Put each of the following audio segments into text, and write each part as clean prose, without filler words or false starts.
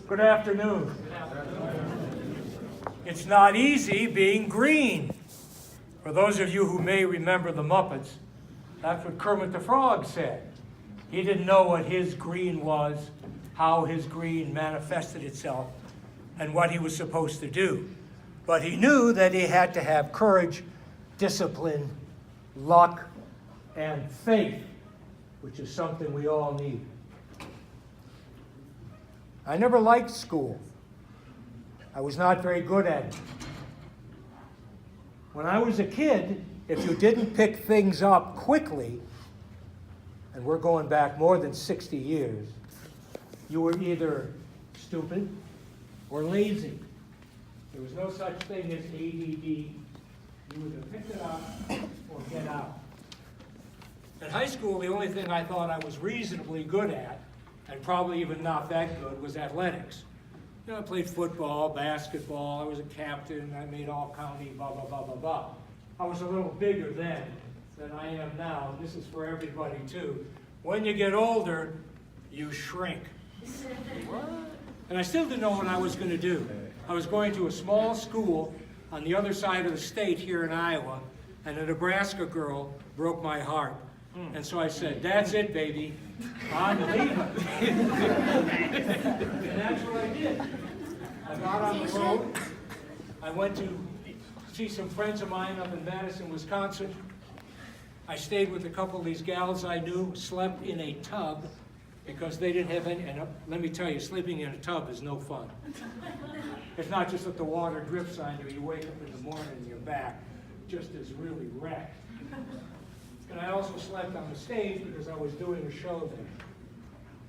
Good afternoon. It's not easy being green. For those of you who may remember the Muppets, that's what Kermit the Frog said. He didn't know what his green was, how his green manifested itself, and what he was supposed to do. But he knew that he had to have courage, discipline, luck, and faith, which is something we all need. I never liked school. I was not very good at it. When I was a kid, if you didn't pick things up quickly, and we're going back more than 60 years, you were either stupid or lazy. There was no such thing as ADD. You either picked it up or get out. In high school, the only thing I thought I was reasonably good at, and probably even not that good, was athletics. You know, I played football, basketball, I was a captain, I made all-county, blah, blah, blah, blah, blah. I was a little bigger then than I am now. This is for everybody, too. When you get older, you shrink. And I still didn't know what I was going to do. I was going to a small school on the other side of the state here in Iowa, and a Nebraska girl broke my heart. And so I said, "That's it, baby. I'm leaving." And that's what I did. I got on the road. I went to see some friends of mine up in Madison, Wisconsin. I stayed with a couple of these gals I knew, slept in a tub because they didn't have any, and let me tell you, sleeping in a tub is no fun. It's not just that the water drips on you, you wake up in the morning and your back just is really wrecked. And I also slept on the stage because I was doing a show there.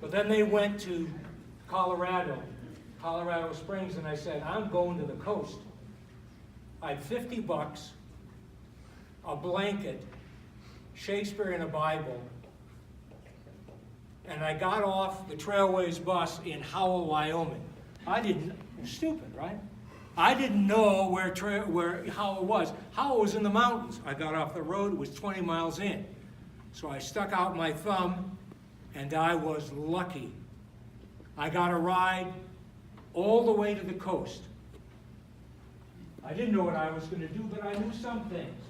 But then they went to Colorado Springs, and I said, "I'm going to the coast." I had $50, a blanket, Shakespeare and a Bible, and I got off the Trailways bus in Howell, Wyoming. Stupid, right? I didn't know where Howell was. Howell was in the mountains. I got off the road, it was 20 miles in. So I stuck out my thumb, and I was lucky. I got a ride all the way to the coast. I didn't know what I was going to do, but I knew some things.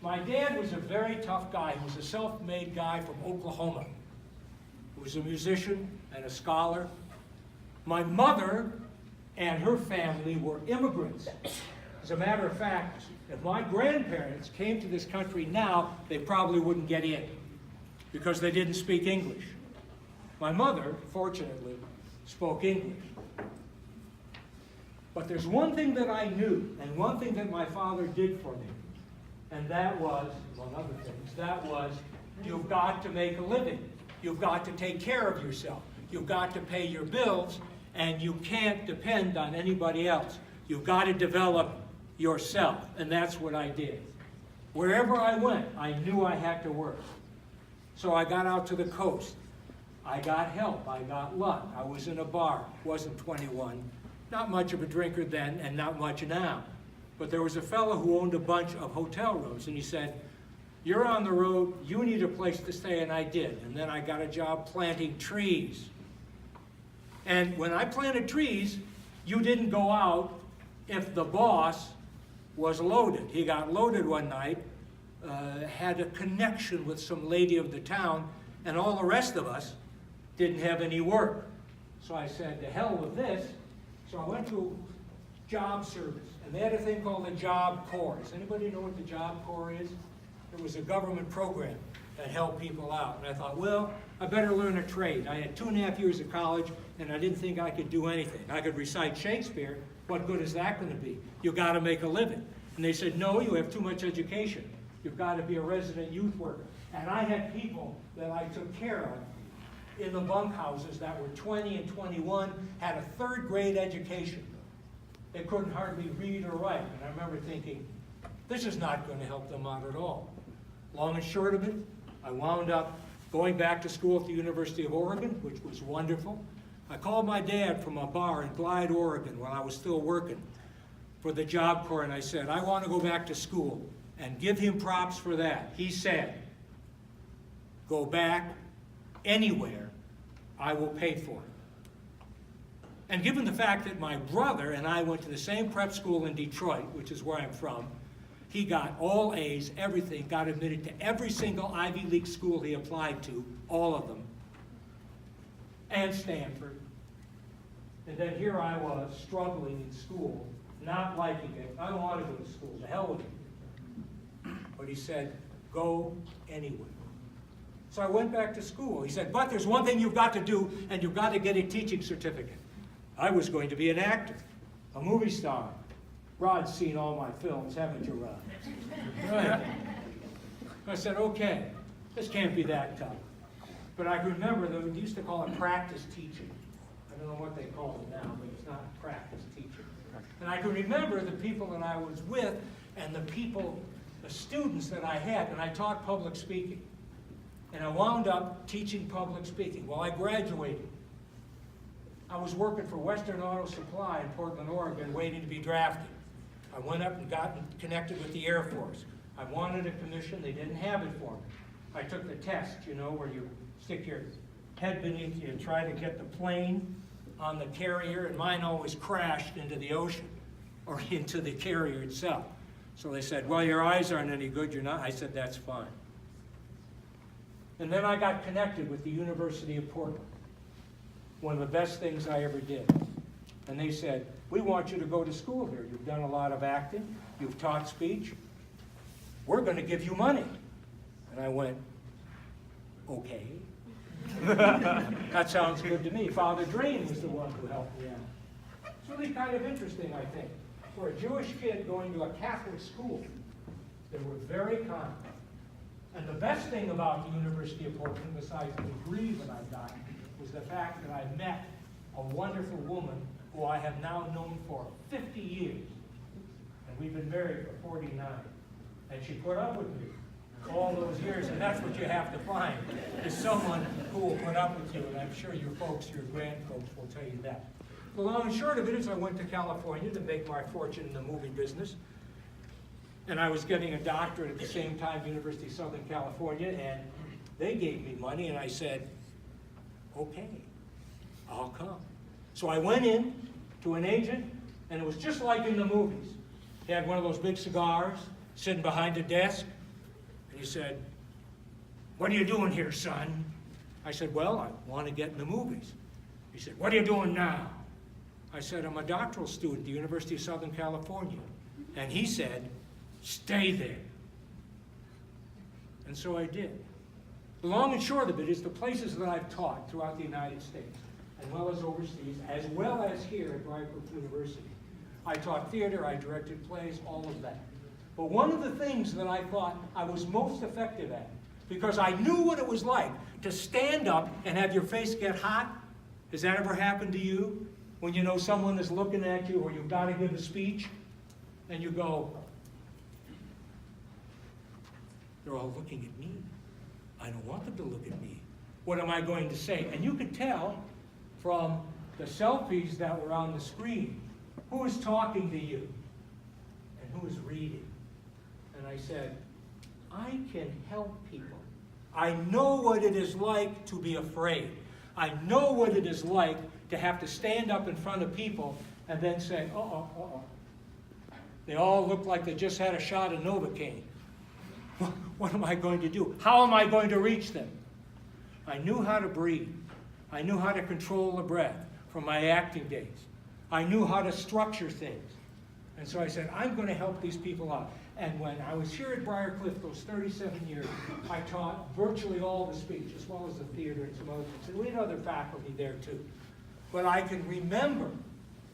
My dad was a very tough guy. He was a self-made guy from Oklahoma. He was a musician and a scholar. My mother and her family were immigrants. As a matter of fact, if my grandparents came to this country now, they probably wouldn't get in because they didn't speak English. My mother, fortunately, spoke English. But there's one thing that I knew, and one thing that my father did for me, and that was, among other things, that was, you've got to make a living. You've got to take care of yourself. You've got to pay your bills, and you can't depend on anybody else. You've got to develop yourself, and that's what I did. Wherever I went, I knew I had to work. So I got out to the coast. I got help. I got luck. I was in a bar. Wasn't 21. Not much of a drinker then, and not much now. But there was a fellow who owned a bunch of hotel rooms, and he said, "You're on the road. You need a place to stay," and I did. And then I got a job planting trees. And when I planted trees, you didn't go out if the boss was loaded. He got loaded one night, had a connection with some lady of the town, and all the rest of us didn't have any work. So I said, "To hell with this." So I went to job service, and they had a thing called the Job Corps. Does anybody know what the Job Corps is? It was a government program that helped people out. And I thought, well, I better learn a trade. I had 2.5 years of college, and I didn't think I could do anything. I could recite Shakespeare. What good is that going to be? You've got to make a living. And they said, "No, you have too much education. You've got to be a resident youth worker." And I had people that I took care of in the bunkhouses that were 20 and 21, had a third-grade education. They couldn't hardly read or write. And I remember thinking, this is not going to help them out at all. Long and short of it, I wound up going back to school at the University of Oregon, which was wonderful. I called my dad from a bar in Glide, Oregon, when I was still working for the Job Corps, and I said, "I want to go back to school," and give him props for that. He said, "Go back anywhere, I will pay for it." And given the fact that my brother and I went to the same prep school in Detroit, which is where I'm from, he got all A's, everything, got admitted to every single Ivy League school he applied to, all of them, and Stanford. And then here I was, struggling in school, not liking it. I don't want to go to school, the hell with it. But he said, go anyway. So I went back to school. He said, but there's one thing you've got to do, and you've got to get a teaching certificate. I was going to be an actor, a movie star. Rod's seen all my films, haven't you, Rod? Right. I said, okay, this can't be that tough. But I remember they used to call it practice teaching. I don't know what they call it now, but it's not practice teaching. And I can remember the people that I was with and the students that I had, and I taught public speaking. And I wound up teaching public speaking. Well, I graduated. I was working for Western Auto Supply in Portland, Oregon, waiting to be drafted. I went up and got connected with the Air Force. I wanted a commission. They didn't have it for me. I took the test, you know, where you stick your head beneath you and try to get the plane on the carrier, and mine always crashed into the ocean or into the carrier itself. So they said, well, your eyes aren't any good, you're not. I said, that's fine. And then I got connected with the University of Portland, one of the best things I ever did. And they said, we want you to go to school here. You've done a lot of acting, you've taught speech, we're going to give you money. And I went, okay. That sounds good to me. Father Drain was the one who helped me out. It's really kind of interesting, I think. For a Jewish kid going to a Catholic school, they were very kind. And the best thing about the University of Portland, besides the degree that I got, was the fact that I met a wonderful woman who I have now known for 50 years. And we've been married for 49. And she put up with me all those years, and that's what you have to find, is someone who will put up with you, and I'm sure your folks, your grandfolks will tell you that. The long and short of it is I went to California to make my fortune in the movie business, and I was getting a doctorate at the same time, University of Southern California, and they gave me money, and I said, okay, I'll come. So I went in to an agent, and it was just like in the movies. He had one of those big cigars, sitting behind a desk, and he said, what are you doing here, son? I said, well, I want to get in the movies. He said, what are you doing now? I said, I'm a doctoral student at the University of Southern California. And he said, stay there. And so I did. The long and short of it is the places that I've taught throughout the United States, as well as overseas, as well as here at Briarcliff University. I taught theater, I directed plays, all of that. But one of the things that I thought I was most effective at, because I knew what it was like to stand up and have your face get hot. Has that ever happened to you? When you know someone is looking at you or you've got to give a speech, and you go, they're all looking at me. I don't want them to look at me. What am I going to say? And you could tell from the selfies that were on the screen who is talking to you and who is reading. And I said, I can help people. I know what it is like to be afraid. I know what it is like to have to stand up in front of people and then say, uh-oh. They all look like they just had a shot of Novocaine. What am I going to do? How am I going to reach them? I knew how to breathe. I knew how to control the breath from my acting days. I knew how to structure things. And so I said, I'm going to help these people out. And when I was here at Briarcliff those 37 years, I taught virtually all the speech, as well as the theater and some other things. And we had other faculty there too. But I can remember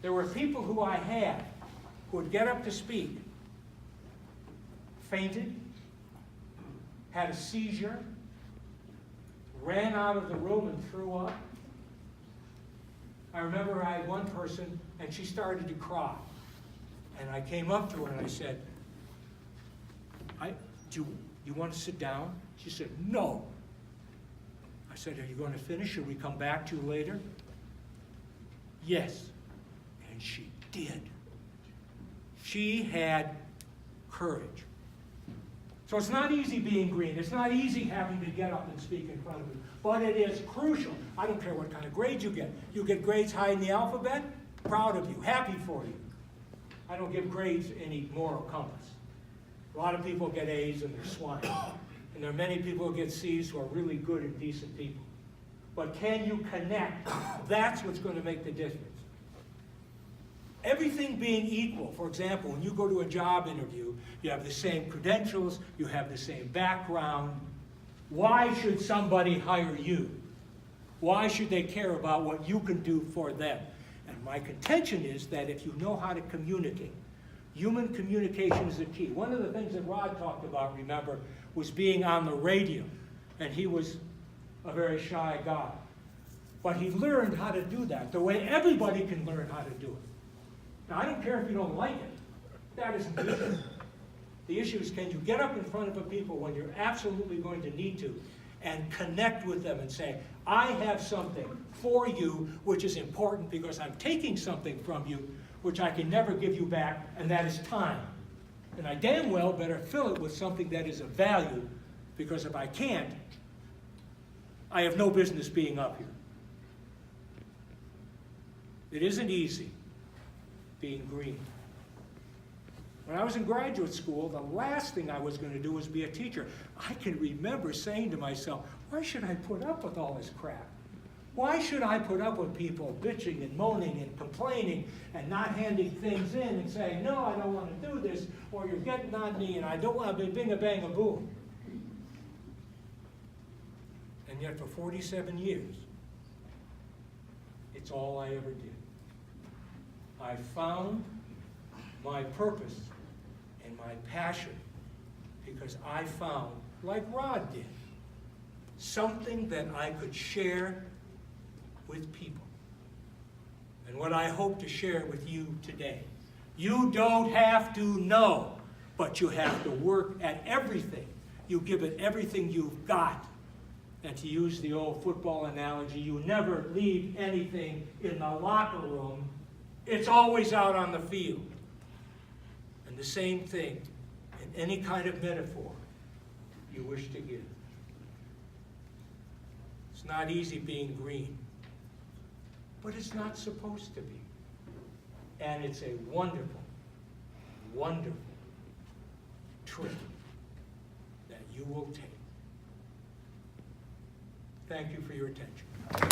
there were people who I had who would get up to speak, fainted, had a seizure, ran out of the room and threw up. I remember I had one person, and she started to cry. And I came up to her and I said, do you want to sit down? She said, no. I said, are you going to finish? Should we come back to you later? Yes. And she did. She had courage. So it's not easy being green. It's not easy having to get up and speak in front of you. But it is crucial. I don't care what kind of grades you get. You get grades high in the alphabet, proud of you, happy for you. I don't give grades any moral compass. A lot of people get A's and they're swine. And there are many people who get C's who are really good and decent people. But can you connect? That's what's going to make the difference. Everything being equal, for example, when you go to a job interview, you have the same credentials, you have the same background. Why should somebody hire you? Why should they care about what you can do for them? And my contention is that if you know how to communicate, human communication is the key. One of the things that Rod talked about, remember, was being on the radio. And he was a very shy guy. But he learned how to do that, the way everybody can learn how to do it. Now, I don't care if you don't like it. That isn't the issue. The issue is, can you get up in front of a people when you're absolutely going to need to and connect with them and say, I have something for you which is important because I'm taking something from you which I can never give you back, and that is time. And I damn well better fill it with something that is of value, because if I can't, I have no business being up here. It isn't easy being green. When I was in graduate school, the last thing I was going to do was be a teacher. I can remember saying to myself, why should I put up with all this crap? Why should I put up with people bitching and moaning and complaining and not handing things in and saying, no, I don't want to do this, or you're getting on me and I don't want to be bing-a-bang-a-boom. And yet for 47 years, it's all I ever did. I found my purpose and my passion because I found, like Rod did, something that I could share with people. And what I hope to share with you today, you don't have to know, but you have to work at everything. You give it everything you've got. And to use the old football analogy, you never leave anything in the locker room. It's always out on the field. And the same thing in any kind of metaphor you wish to give. It's not easy being green, but it's not supposed to be. And it's a wonderful, wonderful trip that you will take. Thank you for your attention.